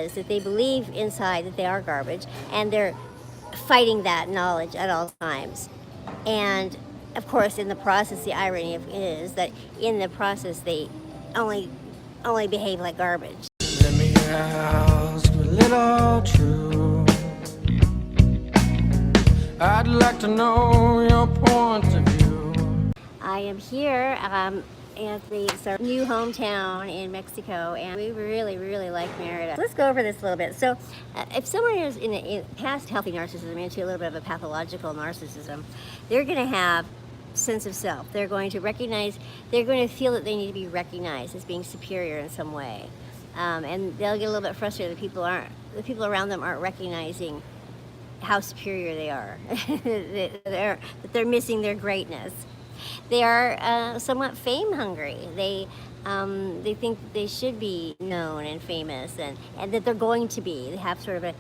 is that they believe inside that they are garbage, and they're fighting that knowledge at all times. And of course, in the process, the irony of it is that in the process, they only only behave like garbage. Let me ask a little true. I'd like to know your point of view. I am here at it's our new hometown in Mexico, and we really, really like Merida. Let's go over this a little bit. So, if someone is in past healthy narcissism into a little bit of a pathological narcissism, they're going to have sense of self. They're going to recognize, they're going to feel that they need to be recognized as being superior in some way, and they'll get a little bit frustrated that the people around them aren't recognizing how superior they are, that they're missing their greatness. They are somewhat fame hungry. They think they should be known and famous, and that they're going to be. They have sort of a,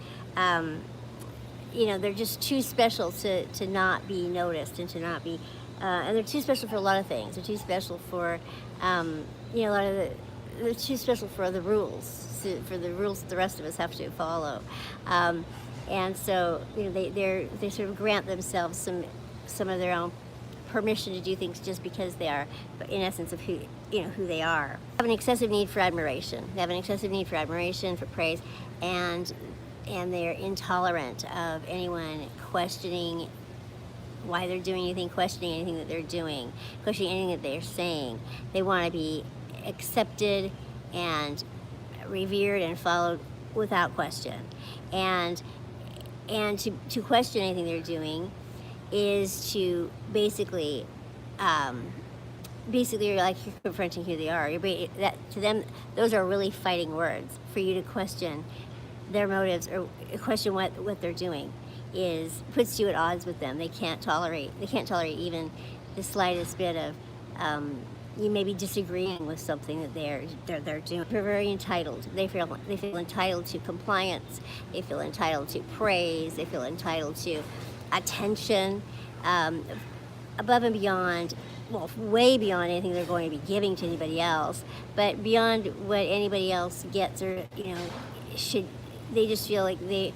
they're just too special to not be noticed and to not be, and they're too special for a lot of things. They're too special for, they're too special for the rules, for the rules the rest of us have to follow. And so, they sort of grant themselves some of their own permission to do things just because they are, in essence, of who they are. They have an excessive need for admiration. They have an excessive need for admiration, for praise, and they're intolerant of anyone questioning why they're doing anything, questioning anything that they're doing, questioning anything that they're saying. They want to be accepted and revered and followed without question. And to question anything they're doing is to basically you're like, you're confronting who they are. That to them, those are really fighting words. For you to question their motives or question what they're doing puts you at odds with them. They can't tolerate even the slightest bit of you may be disagreeing with something that they're doing. They're very entitled. They feel entitled to compliance. They feel entitled to praise. They feel entitled to attention, above and beyond, well, way beyond anything they're going to be giving to anybody else, but beyond what anybody else gets or they just feel like they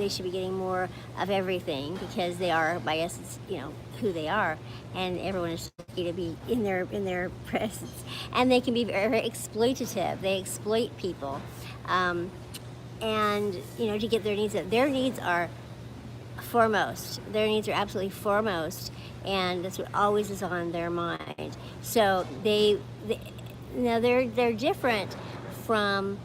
should be getting more of everything because they are by essence who they are, and everyone is lucky to be in their presence. And they can be very exploitative. They exploit people, and to get their needs. Their needs are foremost. Their needs are absolutely foremost, and that's what always is on their mind. So they're different from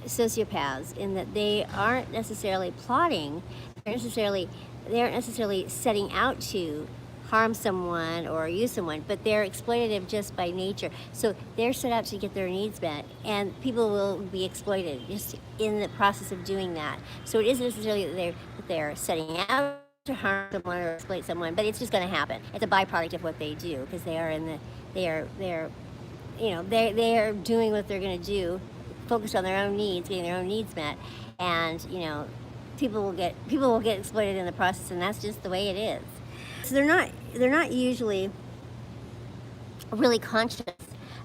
sociopaths in that they aren't necessarily plotting. They aren't necessarily setting out to harm someone or use someone, but they're exploitative just by nature. So they're set out to get their needs met, and people will be exploited just in the process of doing that. So it isn't necessarily that they're setting out to harm someone or exploit someone, but it's just going to happen. It's a byproduct of what they do because they are doing what they're going to do, focused on their own needs, getting their own needs met, and people will get exploited in the process, and that's just the way it is. So they're not usually really conscious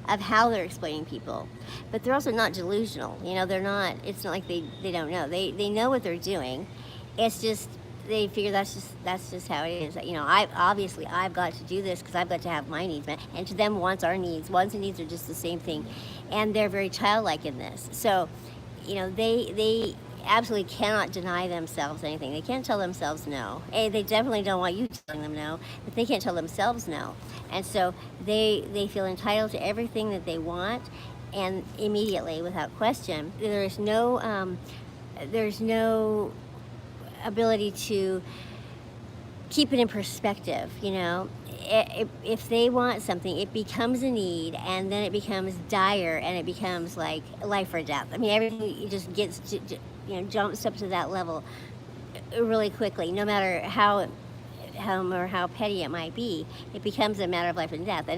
of how they're exploiting people, but they're also not delusional. It's not like they don't know. They know what they're doing. It's just they figure that's just how it is. I've got to do this because I've got to have my needs met, and to them wants and needs are just the same thing, and they're very childlike in this. So they absolutely cannot deny themselves anything. They can't tell themselves no. They definitely don't want you telling them no, but they can't tell themselves no. And so they feel entitled to everything that they want, and immediately, without question. There's no ability to keep it in perspective. If they want something, it becomes a need, and then it becomes dire, and it becomes like life or death. I mean, everything just gets jumps up to that level really quickly. No matter how petty it might be, it becomes a matter of life and death.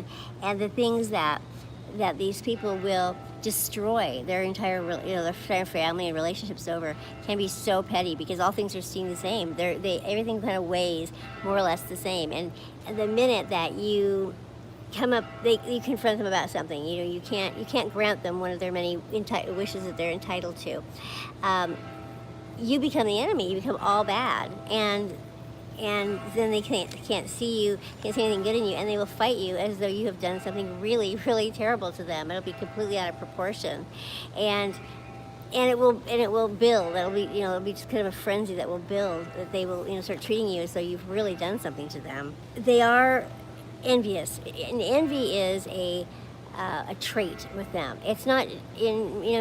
And the things that these people will destroy their entire their family and relationships over can be so petty because all things are seen the same. Everything kind of weighs more or less the same. And the minute that you you confront them about something. You can't grant them one of their many wishes that they're entitled to. You become the enemy. You become all bad, and then they can't see you, can't see anything good in you, and they will fight you as though you have done something really, really terrible to them. It'll be completely out of proportion, and it will build. It'll be just kind of a frenzy that will build. That they will start treating you as though you've really done something to them. They are envious, and envy is a trait with them. It's not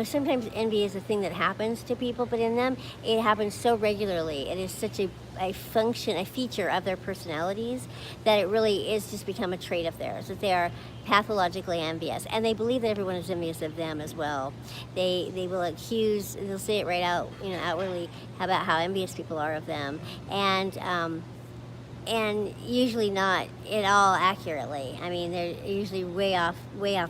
sometimes envy is a thing that happens to people, but in them it happens so regularly. It is such a function, a feature of their personalities, that it really is just become a trait of theirs, that they are pathologically envious, and they believe that everyone is envious of them as well. They will accuse, they'll say it right out, outwardly, about how envious people are of them, and usually not at all accurately. I mean, they're usually way off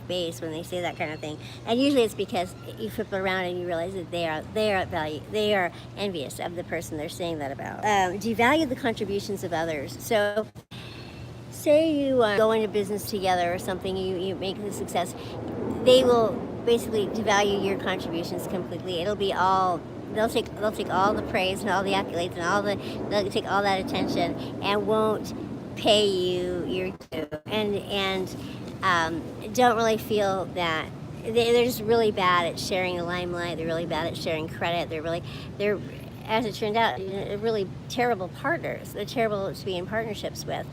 base when they say that kind of thing. And usually it's because you flip it around and you realize that they are envious of the person they're saying that about. Devalue the contributions of others. So, say you go into business together or something, you make the success, they will basically devalue your contributions completely. It'll be all. They'll take all the praise and all the accolades and they'll take all that attention and won't pay you your due, and don't really feel that they're just really bad at sharing the limelight. They're really bad at sharing credit. They're as it turned out, really terrible partners. They're terrible to be in partnerships with,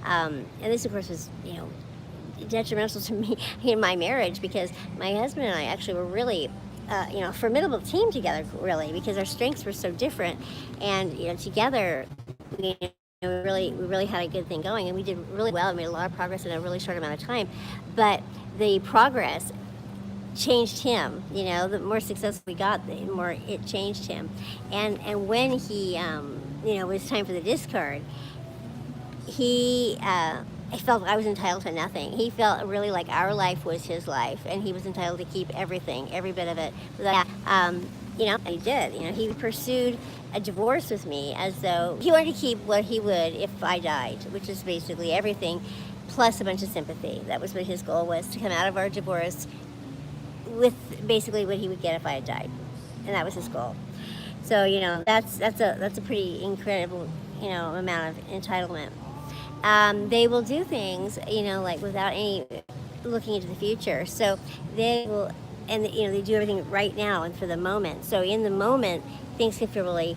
and this of course was detrimental to me in my marriage, because my husband and I actually were really a formidable team together, really, because our strengths were so different, and together we really had a good thing going, and we did really well and made a lot of progress in a really short amount of time. But the progress changed him. The more success we got, the more it changed him. And when he it was time for the discard, I felt I was entitled to nothing. He felt really like our life was his life, and he was entitled to keep everything, every bit of it. He did. He pursued a divorce with me as though he wanted to keep what he would if I died, which is basically everything, plus a bunch of sympathy. That was what his goal was, to come out of our divorce with basically what he would get if I had died, and that was his goal. So that's a pretty incredible amount of entitlement. They will do things, like without any looking into the future. So they will, and they do everything right now and for the moment. So in the moment, things can feel really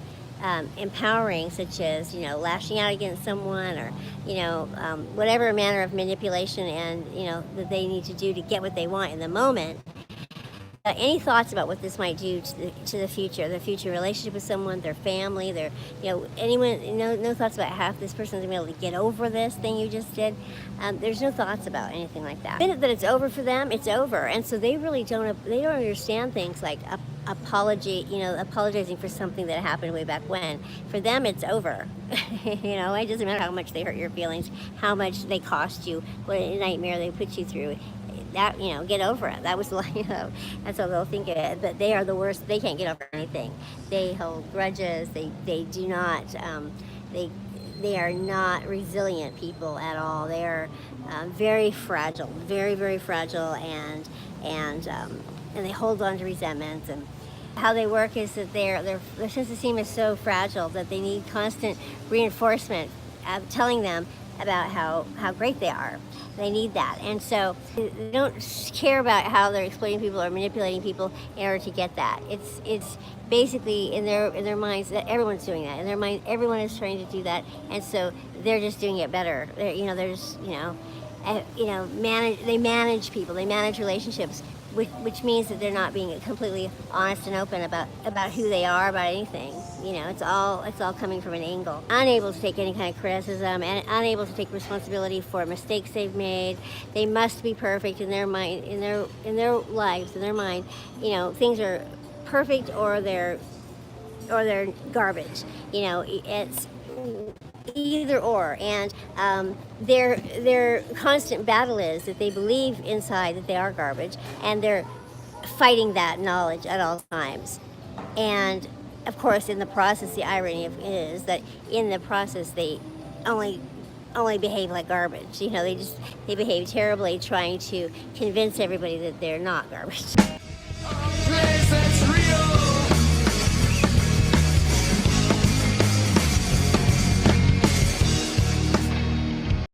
empowering, such as lashing out against someone, or whatever manner of manipulation and that they need to do to get what they want in the moment. Any thoughts about what this might do to the future relationship with someone, their family, their anyone? No thoughts about how this person's gonna be able to get over this thing you just did. There's no thoughts about anything like that. The minute that it's over for them, it's over, and so they really don't understand things like apologizing for something that happened way back when. For them, it's over. It doesn't matter how much they hurt your feelings, how much they cost you, what a nightmare they put you through. That get over it. That was that's how they'll think of it. But they are the worst. They can't get over anything. They hold grudges. They do not. They are not resilient people at all. They are very fragile, very, very fragile, and they hold on to resentments. And how they work is that their sense of esteem is so fragile that they need constant reinforcement, telling them about how great they are. They need that, and so they don't care about how they're exploiting people or manipulating people in order to get that. It's basically in their minds that everyone's doing that. In their mind, everyone is trying to do that, and so they're just doing it better. They're just they manage people, they manage relationships, which means that they're not being completely honest and open about who they are, about anything. It's all coming from an angle. Unable to take any kind of criticism, and unable to take responsibility for mistakes they've made. They must be perfect in their mind, in their lives, in their mind. Things are perfect or they're garbage. It's either or, and their constant battle is that they believe inside that they are garbage, and they're fighting that knowledge at all times. And of course, in the process, the irony is that in the process they only only behave like garbage. You know, they behave terribly trying to convince everybody that they're not garbage. Places